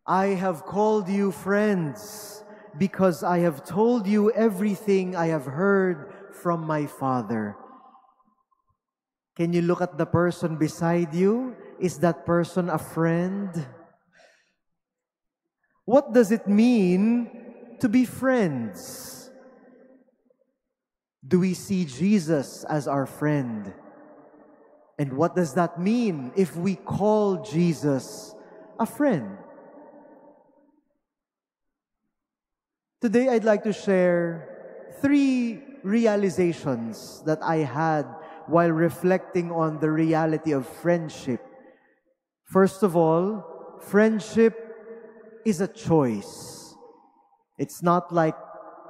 I have called you friends because I have told you everything I have heard from my Father. Can you look at the person beside you? Is that person a friend? What does it mean to be friends? Do we see Jesus as our friend? And what does that mean if we call Jesus a friend? Today, I'd like to share 3 realizations that I had while reflecting on the reality of friendship. First of all, friendship is a choice. It's not like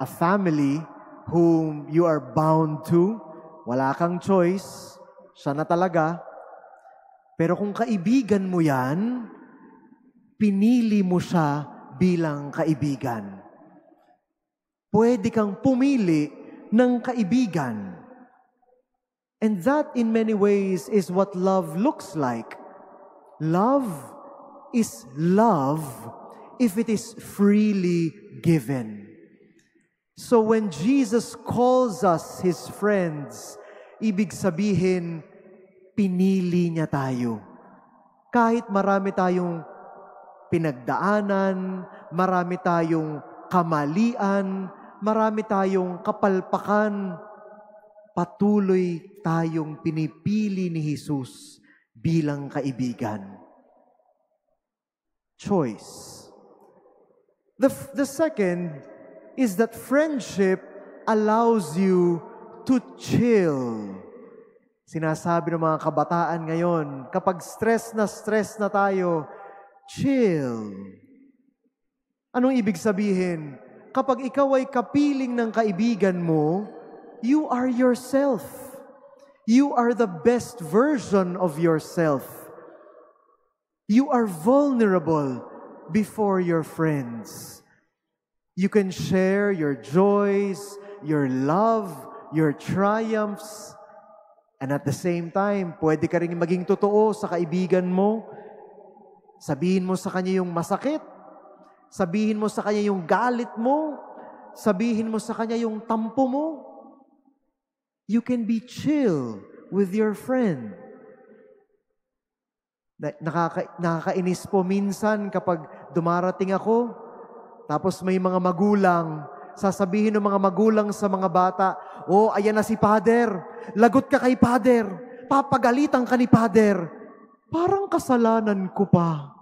a family whom you are bound to. Wala kang choice. Siya na talaga. Pero kung kaibigan mo yan, pinili mo siya bilang kaibigan. Pwede kang pumili ng kaibigan. And that in many ways is what love looks like. Love is love if it is freely given. So when Jesus calls us His friends, ibig sabihin, pinili niya tayo. Kahit marami tayong pinagdaanan, marami tayong kamalian, marami tayong kapalpakan, patuloy tayong pinipili ni Jesus bilang kaibigan. Choice. The second is that friendship allows you to chill. Sinasabi ng mga kabataan ngayon, kapag stress na tayo, chill. Anong ibig sabihin? Kapag ikaw ay kapiling ng kaibigan mo, you are yourself. You are the best version of yourself. You are vulnerable before your friends. You can share your joys, your love, your triumphs, and at the same time, pwede ka rin maging totoo sa kaibigan mo. Sabihin mo sa kanya yung masakit. Sabihin mo sa kanya yung galit mo. Sabihin mo sa kanya yung tampo mo. You can be chill with your friend. Nakakainis po minsan kapag dumarating ako, tapos may mga magulang, sasabihin ng mga magulang sa mga bata, "Oh, ayan na si Father. Lagot ka kay Father. Papagalitan ka ni Father." Parang kasalanan ko pa.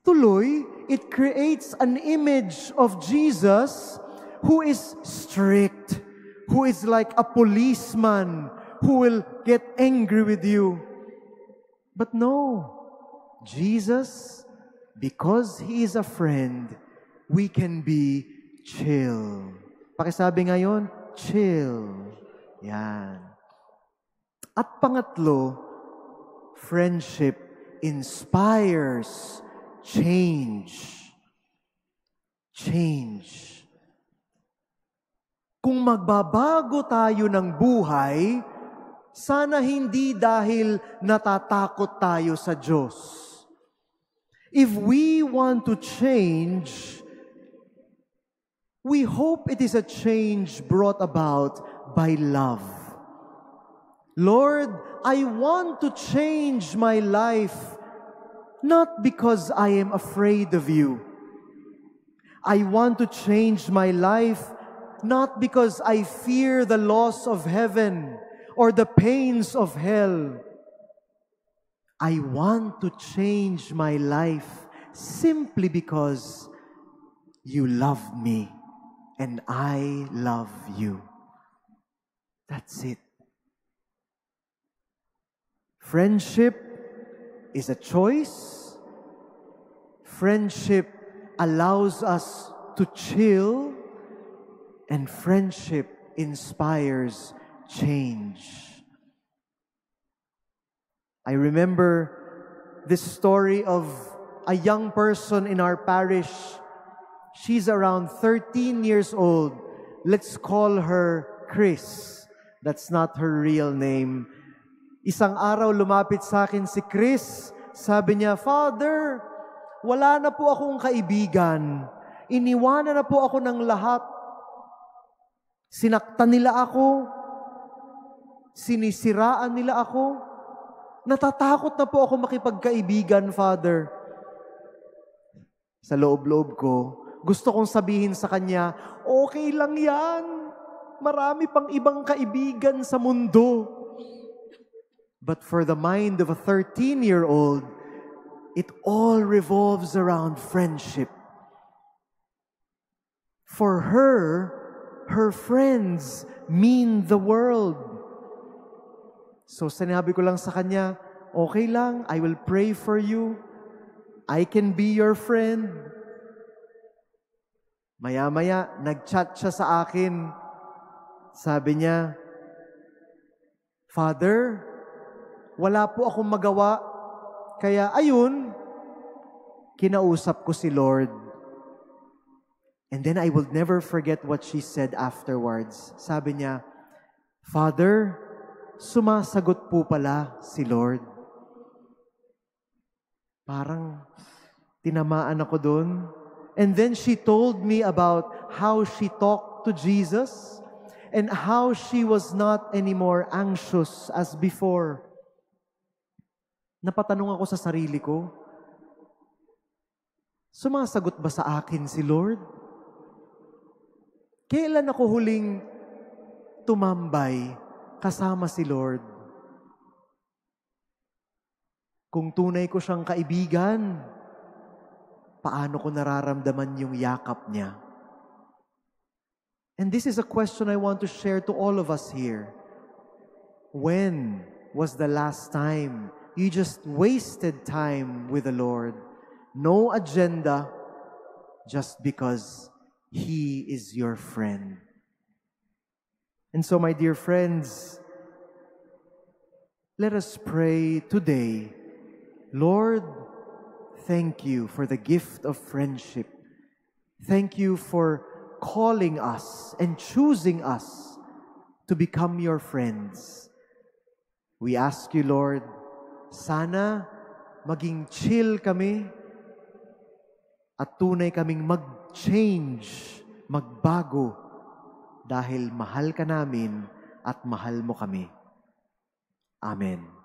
Tuloy, it creates an image of Jesus who is strict, who is like a policeman, who will get angry with you. But no, Jesus, because He is a friend, we can be chill. Pakisabi ngayon, chill. Yan. At pangatlo, friendship inspires change. Change. Kung magbabago tayo ng buhay, sana hindi dahil natatakot tayo sa Diyos. If we want to change, we hope it is a change brought about by love. Lord, I want to change my life, not because I am afraid of you. I want to change my life, not because I fear the loss of heaven or the pains of hell. I want to change my life simply because you love me and I love you. That's it. Friendship is a choice. Friendship allows us to chill. And friendship inspires change. I remember this story of a young person in our parish. She's around 13 years old. Let's call her Chris. That's not her real name. Isang araw lumapit sa akin si Chris. Sabi niya, Father, wala na po akong kaibigan. Iniwanan na po ako ng lahat. Sinaktan nila ako. Sinisiraan nila ako. Natatakot na po ako makipagkaibigan, Father. Sa loob-loob ko, gusto kong sabihin sa kanya, okay lang yan. Marami pang ibang kaibigan sa mundo. But for the mind of a 13-year-old, it all revolves around friendship. For her, her friends mean the world. So sinabi ko lang sa kanya, okay lang, I will pray for you. I can be your friend. Maya-maya, nag-chat siya sa akin. Sabi niya, Father, wala po akong magawa. Kaya ayun, kinausap ko si Lord. And then I will never forget what she said afterwards. Sabi niya, Father, sumasagot po pala si Lord. Parang tinamaan ako doon. And then she told me about how she talked to Jesus and how she was not anymore anxious as before. Napatanong ako sa sarili ko, sumasagot ba sa akin si Lord? Kailan ako huling tumambay kasama si Lord? Kung tunay ko siyang kaibigan, paano ko nararamdaman yung yakap niya? And this is a question I want to share to all of us here. When was the last time you just wasted time with the Lord? No agenda, just because He is your friend. And so, my dear friends, let us pray today. Lord, thank you for the gift of friendship. Thank you for calling us and choosing us to become your friends. We ask you, Lord, sana maging chill kami at tunay kaming mag-change, magbago dahil mahal ka namin at mahal mo kami. Amen.